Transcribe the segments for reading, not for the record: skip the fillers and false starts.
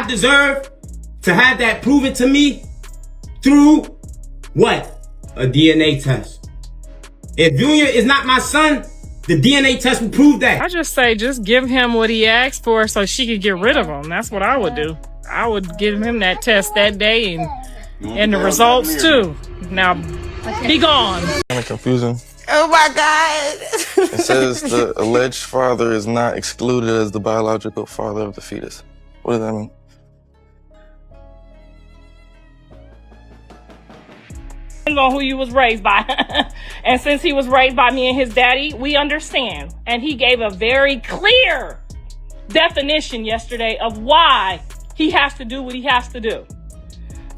I deserve to have that proven to me through what? A DNA test. If Junior is not my son, the DNA test will prove that. I just say, just give him what he asked for so she could get rid of him. That's what I would do. I would give him that test that day and the results too. Now, be gone. Kind of confusing. Oh my God. It says the alleged father is not excluded as the biological father of the fetus. What does that mean? Depends on who you was raised by. And since he was raised by me and his daddy, we understand. And he gave a very clear definition yesterday of why he has to do what he has to do.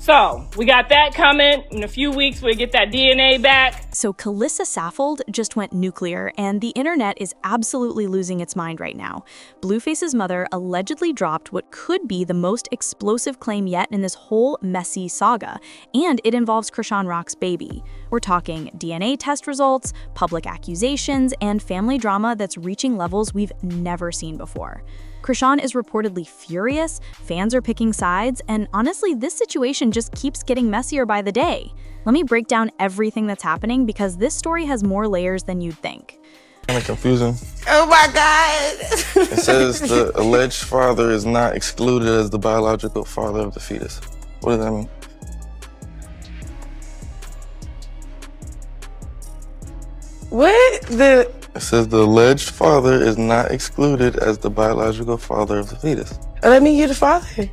So we got that coming. In a few weeks, we'll get that DNA back. So Calissa Saffold just went nuclear, and the internet is absolutely losing its mind right now. Blueface's mother allegedly dropped what could be the most explosive claim yet in this whole messy saga, and it involves Chrisean Rock's baby. We're talking DNA test results, public accusations, and family drama that's reaching levels we've never seen before. Chrisean is reportedly furious, fans are picking sides, and honestly, this situation just keeps getting messier by the day. Let me break down everything that's happening because this story has more layers than you'd think. Kind of confusing. Oh my God. It says the alleged father is not excluded as the biological father of the fetus. What does that mean? What? It says the alleged father is not excluded as the biological father of the fetus. Let me hear the father.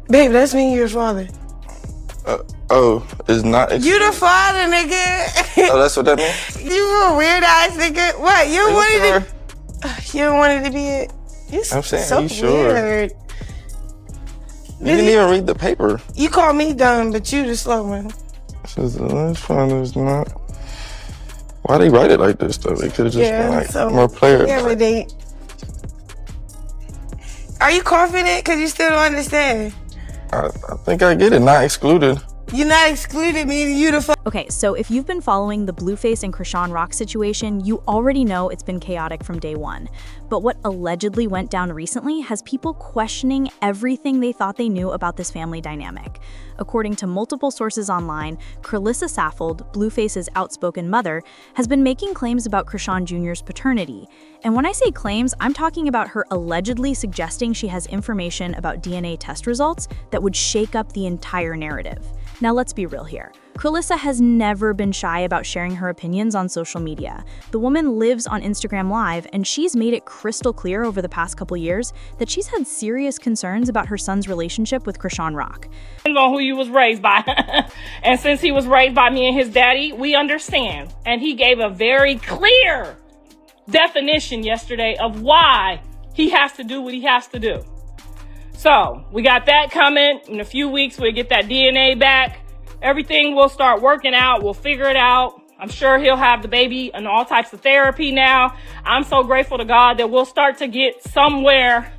Babe, that's me, you're the father. Is not You the father, nigga. Oh, that's what that means? You a weird ass nigga. What? You don't want it to be it. I'm saying, so you sure? Weird. You didn't even read the paper. You call me dumb, but you the slow one. It says the alleged father is not. Why they write it like this though? They could have just been like more player. Yeah, but they. Are you confident? Cause you still don't understand. I think I get it. Not excluded. You're not excluded, meaning you the fuck. Okay, so if you've been following the Blueface and Chrisean Rock situation, you already know it's been chaotic from day one. But what allegedly went down recently has people questioning everything they thought they knew about this family dynamic. According to multiple sources online, Calissa Saffold, Blueface's outspoken mother, has been making claims about Chrisean Jr.'s paternity. And when I say claims, I'm talking about her allegedly suggesting she has information about DNA test results that would shake up the entire narrative. Now let's be real here. Calissa has never been shy about sharing her opinions on social media. The woman lives on Instagram Live, and she's made it crystal clear over the past couple years that she's had serious concerns about her son's relationship with Chrisean Rock. Depends on who you was raised by. And since he was raised by me and his daddy, we understand. And he gave a very clear definition yesterday of why he has to do what he has to do. So we got that coming. In a few weeks, we'll get that DNA back. Everything will start working out. We'll figure it out. I'm sure he'll have the baby and all types of therapy now. I'm so grateful to God that we'll start to get somewhere.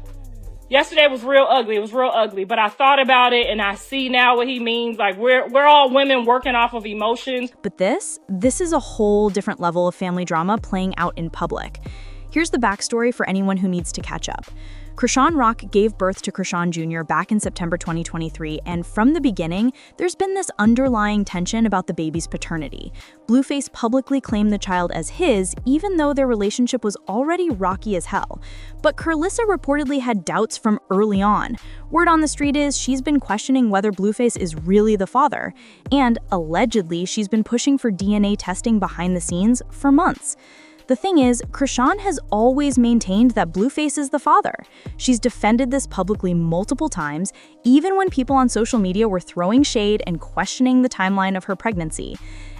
Yesterday was real ugly. It was real ugly. But I thought about it and I see now what he means. Like we're all women working off of emotions. But this is a whole different level of family drama playing out in public. Here's the backstory for anyone who needs to catch up. Chrisean Rock gave birth to Chrisean Jr. back in September 2023, and from the beginning, there's been this underlying tension about the baby's paternity. Blueface publicly claimed the child as his, even though their relationship was already rocky as hell. But Calissa reportedly had doubts from early on. Word on the street is she's been questioning whether Blueface is really the father, and allegedly she's been pushing for DNA testing behind the scenes for months. The thing is, Chrisean has always maintained that Blueface is the father. She's defended this publicly multiple times, even when people on social media were throwing shade and questioning the timeline of her pregnancy.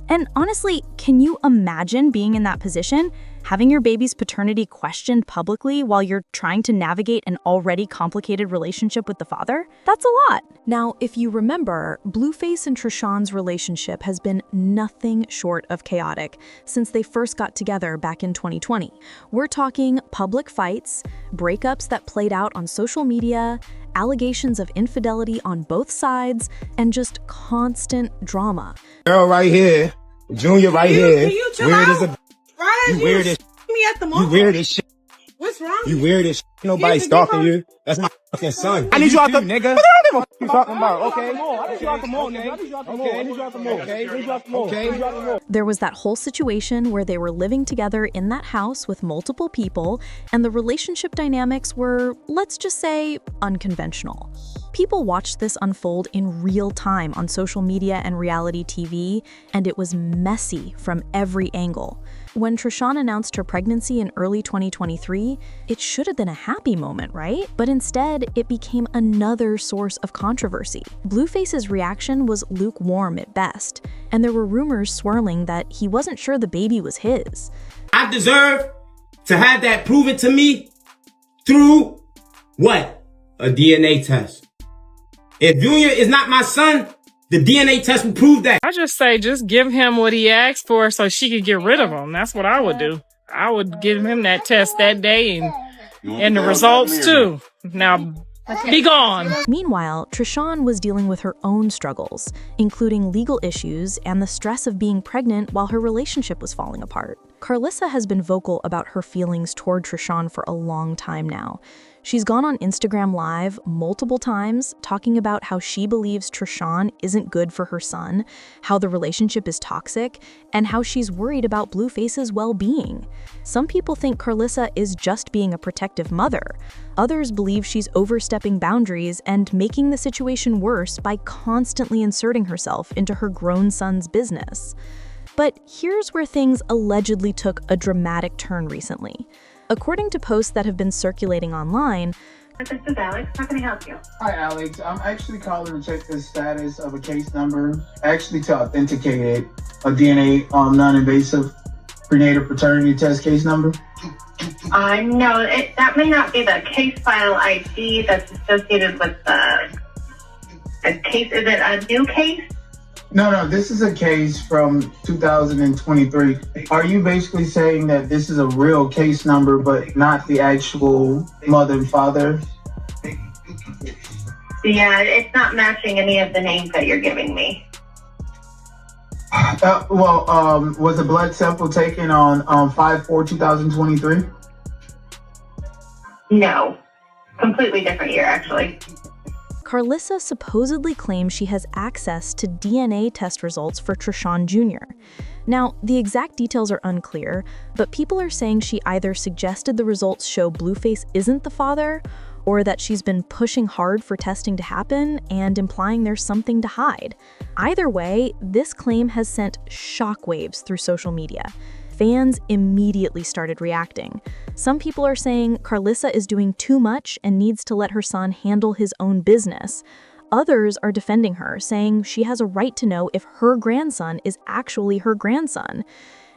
And honestly, can you imagine being in that position? Having your baby's paternity questioned publicly while you're trying to navigate an already complicated relationship with the father? That's a lot. Now, if you remember, Blueface and Chrisean's relationship has been nothing short of chaotic since they first got together back in 2020. We're talking public fights, breakups that played out on social media, allegations of infidelity on both sides, and just constant drama. Girl right here, Junior right here. Can you chill Weird out? as a Right? you weird as me at the you moment. weird as shit. What What's wrong? You weird as shit. Nobody stalking you. That's my fucking son. I need you out the nigga. What you talking about? Okay. I need you out the mall, nigga. I need you out the mall. I need you out the mall. Okay. I need you out the mall. Okay. I need you out the mall. There was that whole situation where they were living together in that house with multiple people, and the relationship dynamics were, let's just say, unconventional. People watched this unfold in real time on social media and reality TV, and it was messy from every angle. When Chrisean announced her pregnancy in early 2023, it should have been a happy moment, right? But instead, it became another source of controversy. Blueface's reaction was lukewarm at best, and there were rumors swirling that he wasn't sure the baby was his. I deserve to have that proven to me through what? A DNA test. If Junior is not my son, the DNA test will prove that. I just say, just give him what he asked for so she could get rid of him. That's what I would do. I would give him that test that day and the results too. Now, be gone. Meanwhile, Chrisean was dealing with her own struggles, including legal issues and the stress of being pregnant while her relationship was falling apart. Carlissa has been vocal about her feelings toward Chrisean for a long time now. She's gone on Instagram Live multiple times talking about how she believes Chrisean isn't good for her son, how the relationship is toxic, and how she's worried about Blueface's well-being. Some people think Carlissa is just being a protective mother. Others believe she's overstepping boundaries and making the situation worse by constantly inserting herself into her grown son's business. But here's where things allegedly took a dramatic turn recently. According to posts that have been circulating online, This is Alex. How can I help you? Hi, Alex. I'm actually calling to check the status of a case number, actually to authenticate a DNA non-invasive prenatal paternity test case number. No, that may not be the case file ID that's associated with the case. Is it a new case? No, this is a case from 2023. Are you basically saying that this is a real case number, but not the actual mother and father? Yeah, it's not matching any of the names that you're giving me. Was the blood sample taken on 5/4/2023? No, completely different year, actually. Carlissa supposedly claims she has access to DNA test results for Chrisean Jr. Now, the exact details are unclear, but people are saying she either suggested the results show Blueface isn't the father, or that she's been pushing hard for testing to happen and implying there's something to hide. Either way, this claim has sent shockwaves through social media. Fans immediately started reacting. Some people are saying Carlissa is doing too much and needs to let her son handle his own business. Others are defending her, saying she has a right to know if her grandson is actually her grandson.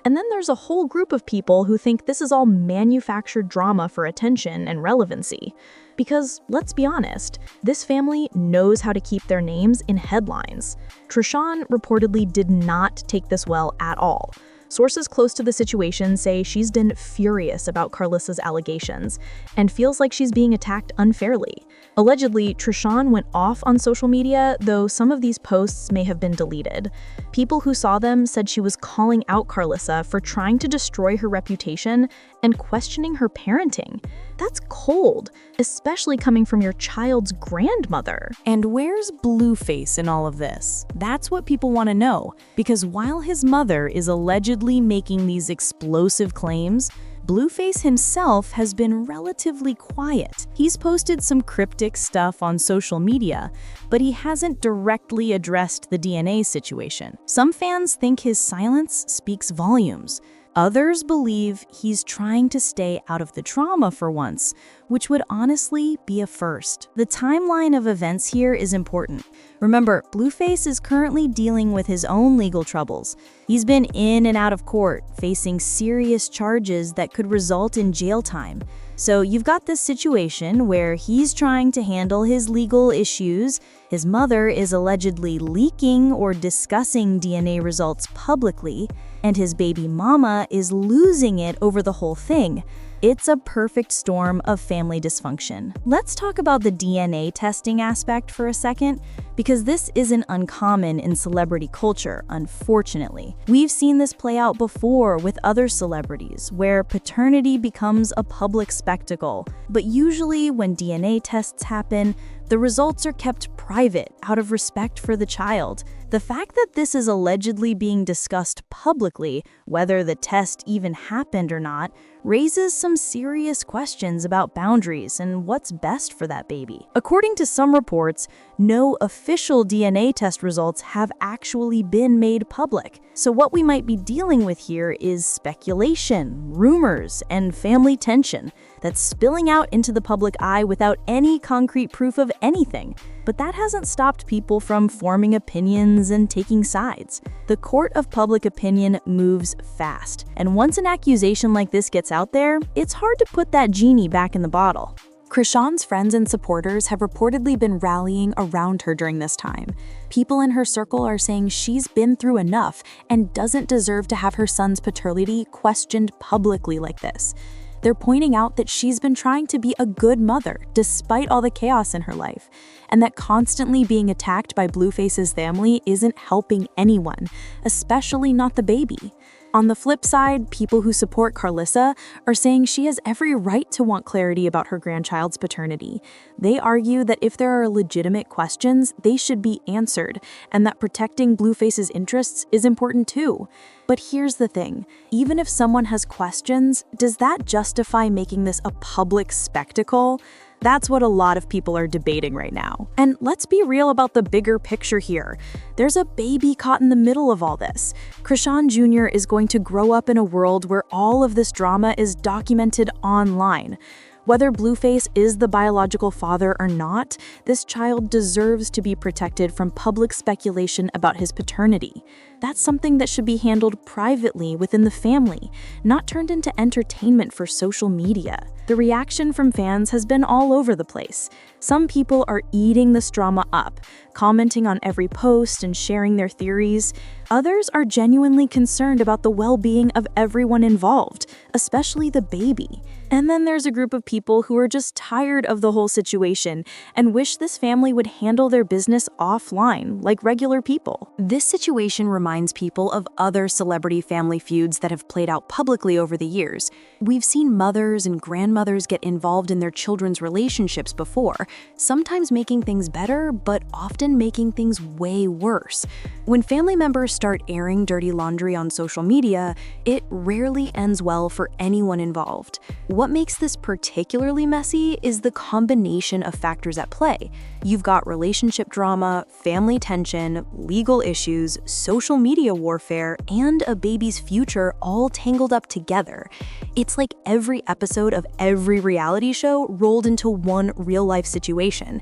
And then there's a whole group of people who think this is all manufactured drama for attention and relevancy. Because, let's be honest, this family knows how to keep their names in headlines. Chrisean reportedly did not take this well at all. Sources close to the situation say she's been furious about Carlissa's allegations and feels like she's being attacked unfairly. Allegedly, Chrisean went off on social media, though some of these posts may have been deleted. People who saw them said she was calling out Carlissa for trying to destroy her reputation and questioning her parenting. That's cold, especially coming from your child's grandmother. And where's Blueface in all of this? That's what people want to know, because while his mother is allegedly making these explosive claims, Blueface himself has been relatively quiet. He's posted some cryptic stuff on social media, but he hasn't directly addressed the DNA situation. Some fans think his silence speaks volumes. Others believe he's trying to stay out of the drama for once, which would honestly be a first. The timeline of events here is important. Remember, Blueface is currently dealing with his own legal troubles. He's been in and out of court, facing serious charges that could result in jail time. So you've got this situation where he's trying to handle his legal issues, his mother is allegedly leaking or discussing DNA results publicly, and his baby mama is losing it over the whole thing. It's a perfect storm of family dysfunction. Let's talk about the DNA testing aspect for a second, because this isn't uncommon in celebrity culture, unfortunately. We've seen this play out before with other celebrities, where paternity becomes a public spectacle. But usually when DNA tests happen, the results are kept private out of respect for the child. The fact that this is allegedly being discussed publicly, whether the test even happened or not, raises some serious questions about boundaries and what's best for that baby. According to some reports, no official DNA test results have actually been made public. So what we might be dealing with here is speculation, rumors, and family tension that's spilling out into the public eye without any concrete proof of anything. But that hasn't stopped people from forming opinions and taking sides. The court of public opinion moves fast, and once an accusation like this gets out there, it's hard to put that genie back in the bottle. Chrisean's friends and supporters have reportedly been rallying around her during this time. People in her circle are saying she's been through enough and doesn't deserve to have her son's paternity questioned publicly like this. They're pointing out that she's been trying to be a good mother despite all the chaos in her life, and that constantly being attacked by Blueface's family isn't helping anyone, especially not the baby. On the flip side, people who support Carlissa are saying she has every right to want clarity about her grandchild's paternity. They argue that if there are legitimate questions, they should be answered, and that protecting Blueface's interests is important too. But here's the thing, even if someone has questions, does that justify making this a public spectacle? That's what a lot of people are debating right now. And let's be real about the bigger picture here. There's a baby caught in the middle of all this. Chrisean Jr. is going to grow up in a world where all of this drama is documented online. Whether Blueface is the biological father or not, this child deserves to be protected from public speculation about his paternity. That's something that should be handled privately within the family, not turned into entertainment for social media. The reaction from fans has been all over the place. Some people are eating this drama up, commenting on every post and sharing their theories. Others are genuinely concerned about the well-being of everyone involved, especially the baby. And then there's a group of people who are just tired of the whole situation and wish this family would handle their business offline, like regular people. This situation reminds people of other celebrity family feuds that have played out publicly over the years. We've seen mothers and grandmothers get involved in their children's relationships before, sometimes making things better, but often making things way worse. When family members start airing dirty laundry on social media, it rarely ends well for anyone involved. What makes this particularly messy is the combination of factors at play. You've got relationship drama, family tension, legal issues, social media warfare, and a baby's future all tangled up together. It's like every episode of every reality show rolled into one real-life situation.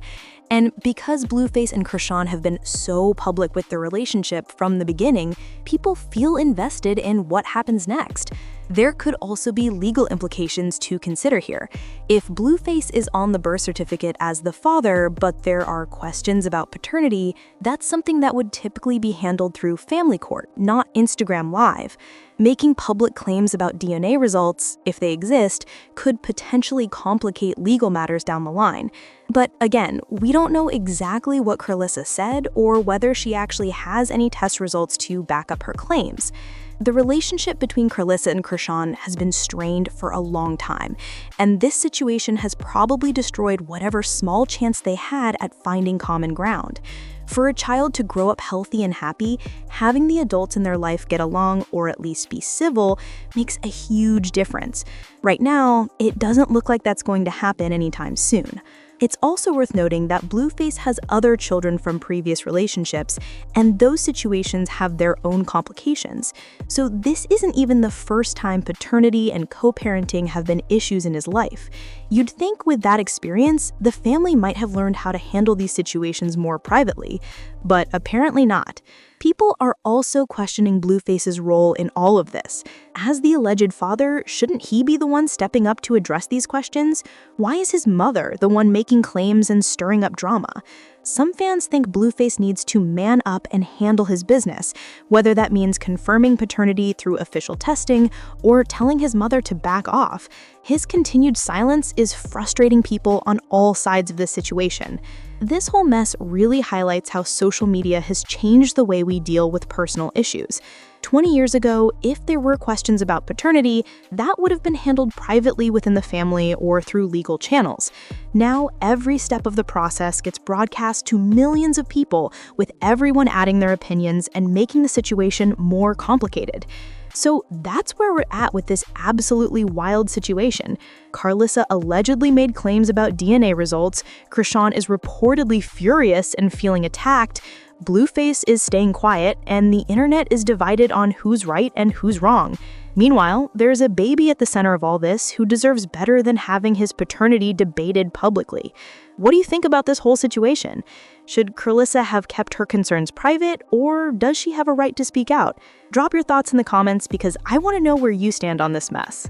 And because Blueface and Chrisean have been so public with their relationship from the beginning, people feel invested in what happens next. There could also be legal implications to consider here. If Blueface is on the birth certificate as the father, but there are questions about paternity, that's something that would typically be handled through family court, not Instagram Live. Making public claims about DNA results, if they exist, could potentially complicate legal matters down the line. But again, we don't know exactly what Carlissa said or whether she actually has any test results to back up her claims. The relationship between Carlissa and Chrisean has been strained for a long time, and this situation has probably destroyed whatever small chance they had at finding common ground. For a child to grow up healthy and happy, having the adults in their life get along or at least be civil makes a huge difference. Right now, it doesn't look like that's going to happen anytime soon. It's also worth noting that Blueface has other children from previous relationships, and those situations have their own complications. So this isn't even the first time paternity and co-parenting have been issues in his life. You'd think with that experience, the family might have learned how to handle these situations more privately, but apparently not. People are also questioning Blueface's role in all of this. As the alleged father, shouldn't he be the one stepping up to address these questions? Why is his mother the one making claims and stirring up drama? some fans think Blueface needs to man up and handle his business, whether that means confirming paternity through official testing or telling his mother to back off. His continued silence is frustrating people on all sides of this situation. This whole mess really highlights how social media has changed the way we deal with personal issues. 20 years ago, if there were questions about paternity, that would have been handled privately within the family or through legal channels. Now, every step of the process gets broadcast to millions of people, with everyone adding their opinions and making the situation more complicated. So that's where we're at with this absolutely wild situation. Carlissa allegedly made claims about DNA results, Chrisean is reportedly furious and feeling attacked, Blueface is staying quiet, and the internet is divided on who's right and who's wrong. Meanwhile, there's a baby at the center of all this who deserves better than having his paternity debated publicly. What do you think about this whole situation? Should Carlissa have kept her concerns private, or does she have a right to speak out? Drop your thoughts in the comments because I want to know where you stand on this mess.